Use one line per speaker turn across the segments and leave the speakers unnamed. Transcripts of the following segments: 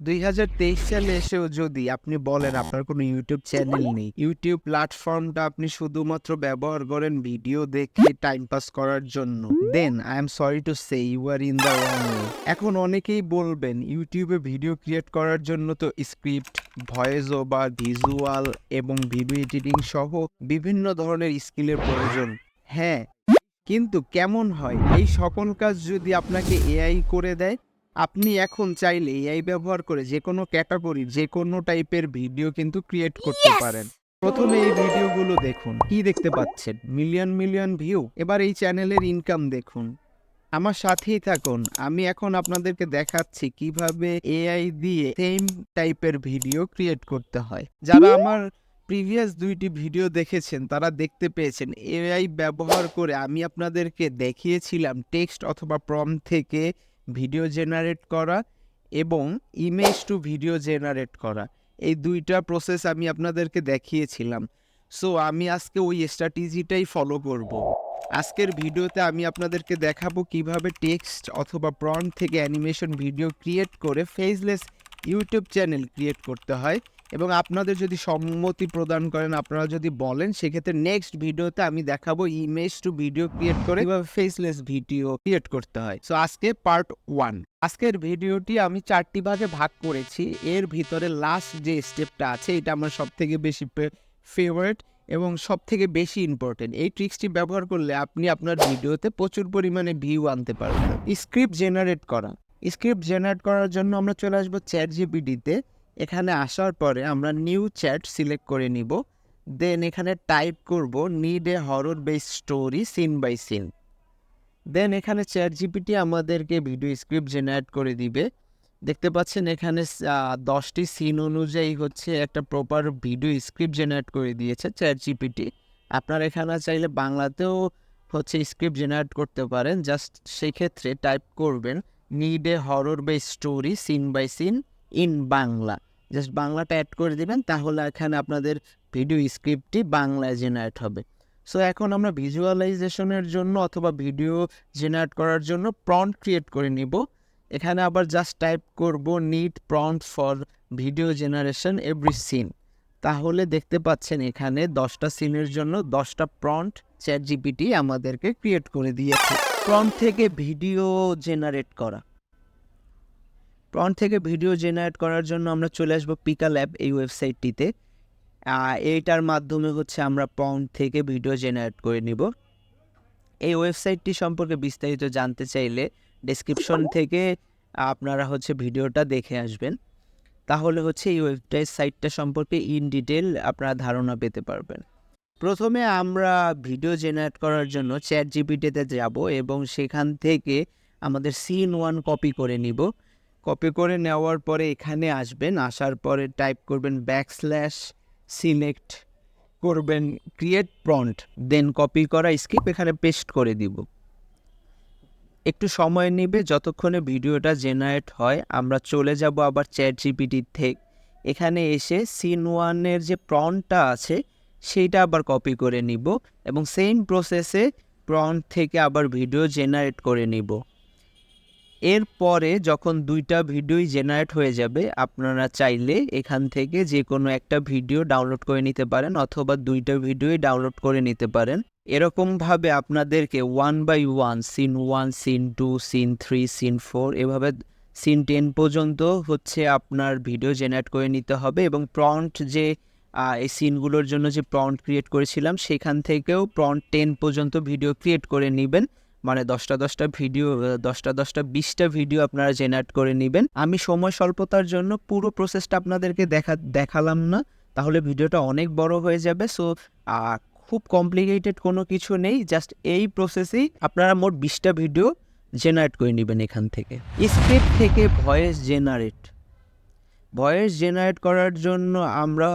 2023 সালে এসেও যদি আপনি বলেন আপনার কোনো ইউটিউব চ্যানেল নেই, ইউটিউব প্ল্যাটফর্মটা আপনি শুধুমাত্র ব্যবহার করেন ভিডিও দেখে টাইম পাস করার জন্য, then I am sorry to say you are in the wrong way. এখন অনেকেই বলবেন ইউটিউবে ভিডিও ক্রিয়েট করার জন্য তো স্ক্রিপ্ট, ভয়েস ওভার, ভিজুয়াল এবং ভিডিও এডিটিং সহ বিভিন্ন ধরনের স্কিলের প্রয়োজন। হ্যাঁ, কিন্তু কেমন হয় এই সকল কাজ যদি আপনাকে এআই করে দেয়? আপনি এখন চাইলে এআই ব্যবহার করে যেকোনো ক্যাটাগরির যেকোনো টাইপের ভিডিও কিন্তু ক্রিয়েট করতে পারেন। প্রথমে এই ভিডিওগুলো দেখুন, কি দেখতে পাচ্ছেন? Million million view. এবার এই চ্যানেলের ইনকাম দেখুন। আমার সাথেই থাকুন, আমি এখন আপনাদেরকে দেখাচ্ছি কিভাবে এআই দিয়ে সেম টাইপের ভিডিও ক্রিয়েট করতে হয়। যারা আমার প্রিভিয়াস 2টি ভিডিও দেখেছেন তারা দেখতে পেয়েছেন এআই ব্যবহার করে আমি আপনাদেরকে দেখিয়েছিলাম টেক্সট অথবা প্রম্পট থেকে ভিডিও জেনারেট করা এবং ইমেজ টু ভিডিও জেনারেট করা। এই 2টা প্রসেস আমি আপনাদেরকে দেখিয়েছিলাম। সো আমি আজকে ওই স্ট্র্যাটেজিটাই ফলো করব। আজকের ভিডিওতে আমি আপনাদেরকে দেখাবো কিভাবে টেক্সট অথবা প্রম্পট থেকে অ্যানিমেশন ভিডিও ক্রিয়েট করে ফেসলেস ইউটিউব চ্যানেল ক্রিয়েট করতে হয়, এবং আপনাদের যদি সম্মতি প্রদান করেন, আপনারা যদি বলেন, সেক্ষেত্রে নেক্সট ভিডিওতে আমি দেখাবো ইমেজ টু ভিডিও ক্রিয়েট করে কিভাবে ফেসলেস ভিডিও ক্রিয়েট করতে হয়। সো আজকে পার্ট 1। আজকের ভিডিওটি আমি 4টি ভাগে ভাগ করেছি। এর ভিতরে লাস্ট যে স্টেপটা আছে এটা আমার সবথেকে বেশি ফেভারিট এবং সবথেকে বেশি ইম্পর্টেন্ট। এই ট্রিক্সটি ব্যবহার করলে আপনি আপনার ভিডিওতে প্রচুর পরিমাণে ভিউ আনতে পারবেন। স্ক্রিপ্ট জেনারেট করা। স্ক্রিপ্ট জেনারেট করার জন্য আমরা চলে আসবো চ্যাটজিপিটিতে। এখানে আসার পরে আমরা নিউ চ্যাট সিলেক্ট করে নিব। দেন এখানে টাইপ করব need a horror based story scene by scene. Then এখানে চ্যাটজিপিটি আমাদেরকে ভিডিও স্ক্রিপ্ট জেনারেট করে দিবে। দেখতে পাচ্ছেন এখানে 10টি সিন অনুযায়ী হচ্ছে একটা প্রপার ভিডিও স্ক্রিপ্ট জেনারেট করে দিয়েছে চ্যাটজিপিটি। আপনারা এখানে চাইলে বাংলাতেও হচ্ছে স্ক্রিপ্ট জেনারেট করতে পারেন। জাস্ট সেই ক্ষেত্রে টাইপ করবেন need a horror based story scene by scene in Bangla. জাস্ট বাংলাটা অ্যাড করে দিবেন, তাহলে এখানে আপনাদের ভিডিও স্ক্রিপ্টটি বাংলায় জেনারেট হবে। সো এখন আমরা ভিজুয়ালাইজেশনের জন্য অথবা ভিডিও জেনারেট করার জন্য প্রম্পট ক্রিয়েট করে নিব। এখানে আবার জাস্ট টাইপ করব need prompt for video generation every scene. তাহলে দেখতে পাচ্ছেন এখানে 10টা সিনের জন্য 10টা প্রম্পট চ্যাটজিপিটি আমাদেরকে ক্রিয়েট করে দিয়েছে। প্রম্পট থেকে ভিডিও জেনারেট করা। প্রম্পট থেকে ভিডিও জেনারেট করার জন্য আমরা চলে আসবো পিকা ল্যাব এই ওয়েবসাইটটিতে। এইটার মাধ্যমে হচ্ছে আমরা প্রম্পট থেকে ভিডিও জেনারেট করে নিব। এই ওয়েবসাইটটি সম্পর্কে বিস্তারিত জানতে চাইলে ডেসক্রিপশন থেকে আপনারা হচ্ছে ভিডিওটা দেখে আসবেন। তাহলে হচ্ছে এই সাইটটা সম্পর্কে ইন ডিটেল আপনারা ধারণা পেতে পারবেন। প্রথমে আমরা ভিডিও জেনারেট করার জন্য চ্যাটজিপিটিতে যাব এবং সেখান থেকে আমাদের সিন 1 কপি করে নিব। কপি করে নেওয়ার পরে এখানে আসবেন, আসার পরে টাইপ করবেন সিলেক্ট করবেন ক্রিয়েট প্রম্পট, দেন কপি করা স্ক্রিপ্ট এখানে পেস্ট করে দিব। একটু সময় নেবে, যতক্ষণে ভিডিওটা জেনারেট হয়। আমরা চলে যাব আবার চ্যাটজিপিটি থেকে। এখানে এসে সিন 1-এর যে প্রম্পটটা আছে সেইটা আবার কপি করে নিব এবং সেম প্রসেসে প্রম্পট থেকে আবার ভিডিও জেনারেট করে নিব। এরপরে যখন 2টা ভিডিওই জেনারেট হয়ে যাবে, আপনারা চাইলে এখান থেকে যে কোনো একটা ভিডিও ডাউনলোড করে নিতে পারেন অথবা 2টা ভিডিওই ডাউনলোড করে নিতে পারেন। এরকমভাবে আপনাদেরকে 1 by 1 scene 1, scene 2, scene 3, scene 4 এভাবে সিন 10 পর্যন্ত হচ্ছে আপনার ভিডিও জেনারেট করে নিতে হবে। এবং প্রম্পট যে এই সিনগুলোর জন্য যে প্রম্পট ক্রিয়েট করেছিলাম সেখান থেকেও প্রম্পট 10 পর্যন্ত ভিডিও ক্রিয়েট করে নেবেন। মানে 10টা ভিডিও 20টা ভিডিও আপনারা জেনারেট করে নেবেন। আমি সময় স্বল্পতার জন্য পুরো প্রসেসটা আপনাদেরকে দেখালাম না, তাহলে ভিডিওটা অনেক বড় হয়ে যাবে। সো খুব কমপ্লিকেটেড কোনো কিছু নেই, জাস্ট এই প্রসেসেই আপনারা মোট 20টা ভিডিও জেনারেট করে নেবেন এখান থেকে। স্ক্রিপ্ট থেকে ভয়েস জেনারেট করার জন্য আমরা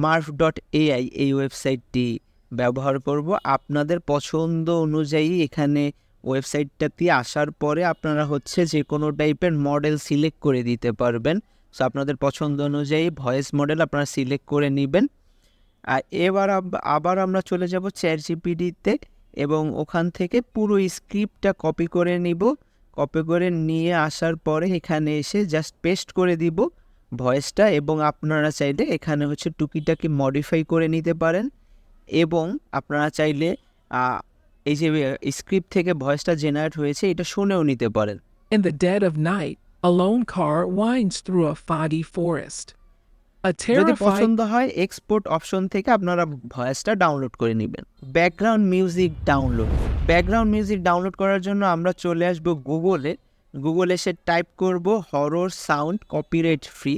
marf.ai এই ওয়েবসাইটটি ব্যবহার করব। আপনাদের পছন্দ অনুযায়ী এখানে ওয়েবসাইটটাতে আসার পরে আপনারা হচ্ছে যে কোনো টাইপের মডেল সিলেক্ট করে দিতে পারবেন। সো আপনাদের পছন্দ অনুযায়ী ভয়েস মডেল আপনারা সিলেক্ট করে নেবেন। আর এবার আবার আমরা চলে যাব চ্যাটজিপিটিতে এবং ওখান থেকে পুরো স্ক্রিপ্টটা কপি করে নিব। কপি করে নিয়ে আসার পরে এখানে এসে জাস্ট পেস্ট করে দিব। ভয়েসটা, এবং আপনারা চাইলে এখানে হচ্ছে টুকিটাকি মডিফাই করে নিতে পারেন, এবং আপনারা চাইলে এই যে স্ক্রিপ্ট থেকে ভয়েসটা জেনারেট হয়েছে এটা শুনেও নিতে পারেন।
In the dead of night, a lone car winds through a foggy forest. A
যদি
terrified
পছন্দ হয় এক্সপোর্ট অপশন থেকে আপনারা ভয়েসটা ডাউনলোড করে নেবেন। ব্যাকগ্রাউন্ড মিউজিক ডাউনলোড করার জন্য আমরা চলে আসব গুগলে এসে টাইপ করব হরর সাউন্ড কপিরাইট ফ্রি।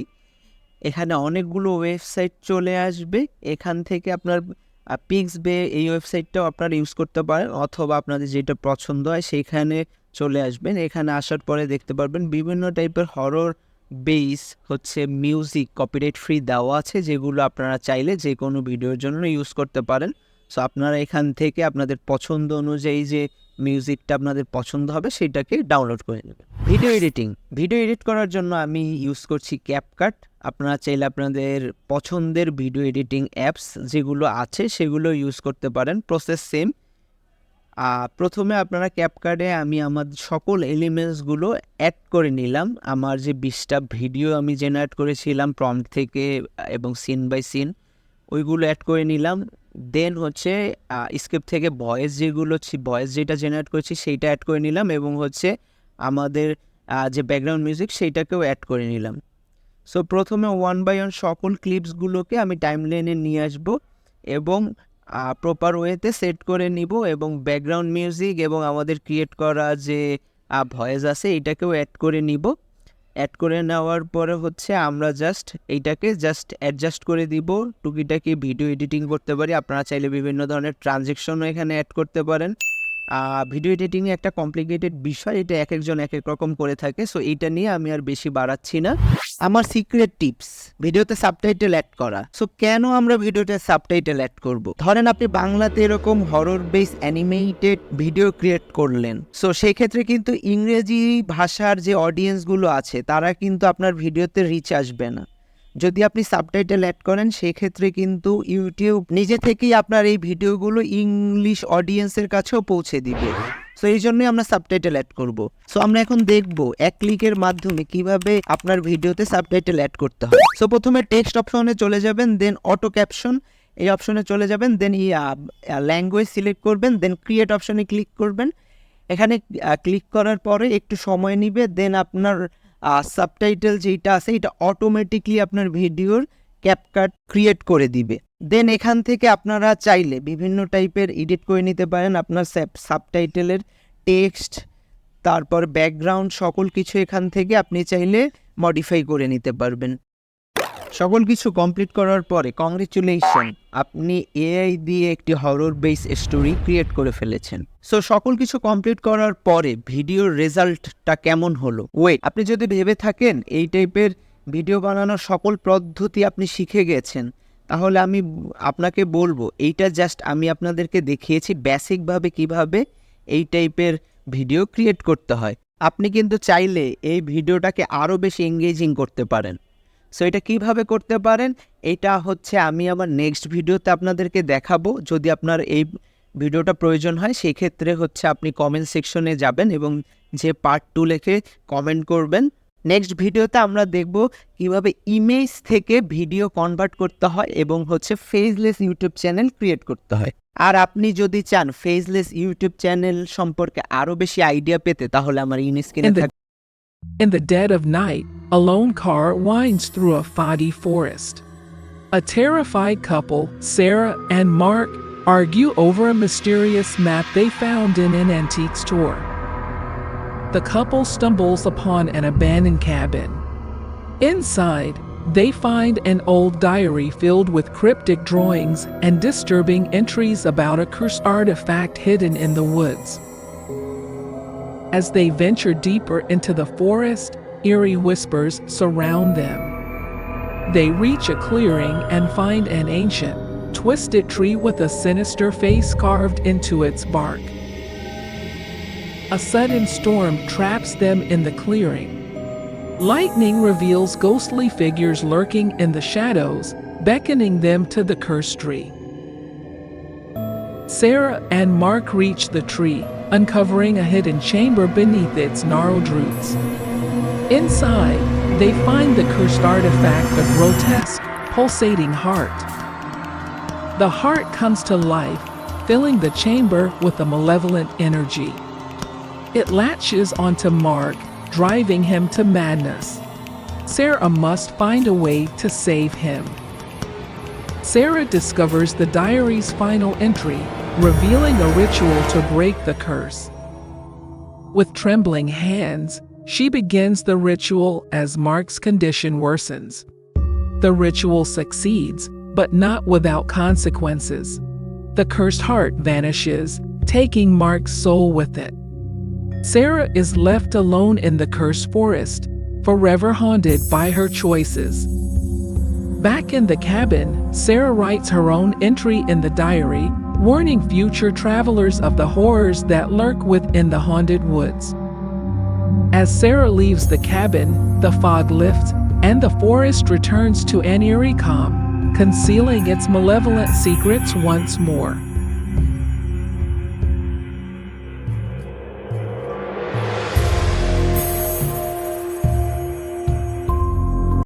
এখানে অনেকগুলো ওয়েবসাইট চলে আসবে, এখান থেকে আপনার পিক্সবে এই ওয়েবসাইটটাও আপনারা ইউজ করতে পারেন, অথবা আপনাদের যেটা পছন্দ হয় সেইখানে চলে আসবেন। এখানে আসার পরে দেখতে পারবেন বিভিন্ন টাইপের হরর বেস হচ্ছে মিউজিক কপিরাইট ফ্রি দেওয়া আছে, যেগুলো আপনারা চাইলে যে কোনো ভিডিওর জন্য ইউজ করতে পারেন। সো আপনারা এখান থেকে আপনাদের পছন্দ অনুযায়ী যে মিউজিকটা আপনাদের পছন্দ হবে সেটাকে ডাউনলোড করে নেবেন। ভিডিও এডিট করার জন্য আমি ইউজ করছি ক্যাপকাট। আপনারা চাইলে আপনাদের পছন্দের ভিডিও এডিটিং অ্যাপস যেগুলো আছে সেগুলো ইউজ করতে পারেন, প্রসেস সেম। প্রথমে আপনারা ক্যাপকাটে আমি আমার সকল এলিমেন্টসগুলো অ্যাড করে নিলাম। আমার যে 20টা ভিডিও আমি জেনারেট করেছিলাম প্রম্পট থেকে এবং সিন বাই সিন, ওইগুলো অ্যাড করে নিলাম। দেন হচ্ছে স্ক্রিপ্ট থেকে ভয়েস যেটা জেনারেট করেছি সেইটা অ্যাড করে নিলাম, এবং হচ্ছে আমাদের যে ব্যাকগ্রাউন্ড মিউজিক সেইটাকেও অ্যাড করে নিলাম। সো প্রথমে 1 বাই 1 সকল ক্লিপসগুলোকে আমি টাইমলাইনে নিয়ে আসব এবং প্রপার ওয়েতে সেট করে নিব, এবং ব্যাকগ্রাউন্ড মিউজিক এবং আমাদের ক্রিয়েট করা যে ভয়েস আছে এইটাকেও অ্যাড করে নিব। অ্যাড করে নেওয়ার পরে হচ্ছে আমরা এইটাকে অ্যাডজাস্ট করে দিব। টুকিটাকি ভিডিও এডিটিং করতে পারি, আপনারা চাইলে বিভিন্ন ধরনের ট্রানজেকশনও এখানে অ্যাড করতে পারেন। ভিডিও এডিটিং একটা কমপ্লিকেটেড বিষয়, এটা এক একজন এক এক রকম করে থাকে। সো এইটা নিয়ে আমি আর বেশি বাড়াচ্ছি না। আমার সিক্রেট টিপস, ভিডিওতে সাবটাইটেল অ্যাড করা। সো কেন আমরা ভিডিওতে সাবটাইটেল অ্যাড করব? ধরেন আপনি বাংলাতে এরকম horror base animated video create করলেন, সো সেই ক্ষেত্রে কিন্তু ইংরেজি ভাষার যে অডিয়েন্সগুলো আছে তারা কিন্তু আপনার ভিডিওতে রিচ আসবে না। যদি আপনি সাবটাইটেল অ্যাড করেন সেক্ষেত্রে কিন্তু ইউটিউব নিজে থেকেই আপনার এই ভিডিওগুলো ইংলিশ অডিয়েন্সের কাছেও পৌঁছে দিবে। সো এই জন্যই আমরা সাবটাইটেল অ্যাড করব। সো আমরা এখন দেখব এক ক্লিকের মাধ্যমে কিভাবে আপনার ভিডিওতে সাবটাইটেল অ্যাড করতে হয়। সো প্রথমে টেক্সট অপশনে চলে যাবেন, দেন অটো ক্যাপশন এই অপশনে চলে যাবেন, দেন ল্যাঙ্গুয়েজ সিলেক্ট করবেন, দেন ক্রিয়েট অপশনে ক্লিক করবেন। এখানে ক্লিক করার পরে একটু সময় নিবে, দেন আপনার সাবটাইটেল যেটা আছে এটা অটোমেটিকলি আপনার ভিডিওর ক্যাপকাট ক্রিয়েট করে দিবে। দেন এখান থেকে আপনারা চাইলে বিভিন্ন টাইপের এডিট করে নিতে পারেন। আপনার সাবটাইটেলের টেক্সট, তারপর ব্যাকগ্রাউন্ড, সকল কিছু এখান থেকে আপনি চাইলে মডিফাই করে নিতে পারবেন। সকল কিছু কমপ্লিট করার পরে কংগ্রেচুলেশন, আপনি এআই দিয়ে একটি হরর বেস স্টোরি ক্রিয়েট করে ফেলেছেন। সো সকল কিছু কমপ্লিট করার পরে ভিডিওর রেজাল্টটা কেমন হলো? আপনি যদি ভেবে থাকেন এই টাইপের ভিডিও বানানোর সকল পদ্ধতি আপনি শিখে গেছেন, তাহলে আমি আপনাকে বলবো এইটা জাস্ট আমি আপনাদেরকে দেখিয়েছি বেসিকভাবে কিভাবে এই টাইপের ভিডিও ক্রিয়েট করতে হয়। আপনি কিন্তু চাইলে এই ভিডিওটাকে আরও বেশি এঙ্গেজিং করতে পারেন। সো এটা কিভাবে করতে পারেন এটা হচ্ছে আমি আমার নেক্সট ভিডিওতে আপনাদেরকে দেখাবো। যদি আপনার এই ভিডিওটা প্রয়োজন হয় সেই ক্ষেত্রে হচ্ছে আপনি কমেন্ট সেকশনে যাবেন এবং যে পার্ট 2 লিখে কমেন্ট করবেন। নেক্সট ভিডিওতে আমরা দেখব কিভাবে ইমেজ থেকে ভিডিও কনভার্ট করতে হয় এবং হচ্ছে ফেসলেস ইউটিউব চ্যানেল ক্রিয়েট করতে হয়। আর আপনি যদি চান ফেসলেস ইউটিউব চ্যানেল সম্পর্কে আরও বেশি আইডিয়া পেতে, তাহলে আমার স্ক্রিনে থাকবে।
In the dead of night, a lone car winds through a foggy forest. A terrified couple, Sarah and Mark, argue over a mysterious map they found in an antique store. The couple stumbles upon an abandoned cabin. Inside, they find an old diary filled with cryptic drawings and disturbing entries about a cursed artifact hidden in the woods. As they venture deeper into the forest, eerie whispers surround them. They reach a clearing and find an ancient, twisted tree with a sinister face carved into its bark. A sudden storm traps them in the clearing. Lightning reveals ghostly figures lurking in the shadows, beckoning them to the cursed tree. Sarah and Mark reach the tree, uncovering a hidden chamber beneath its gnarled roots. Inside, they find the cursed artifact, a grotesque, pulsating heart. The heart comes to life, filling the chamber with a malevolent energy. It latches onto Mark, driving him to madness. Sarah must find a way to save him. Sarah discovers the diary's final entry, revealing a ritual to break the curse. With trembling hands, she begins the ritual as Mark's condition worsens. The ritual succeeds, but not without consequences. The cursed heart vanishes, taking Mark's soul with it. Sarah is left alone in the cursed forest, forever haunted by her choices. Back in the cabin, Sarah writes her own entry in the diary, warning future travelers of the horrors that lurk within the haunted woods. As Sarah leaves the cabin, the fog lifts, and the forest returns to an eerie calm, concealing its malevolent secrets once more.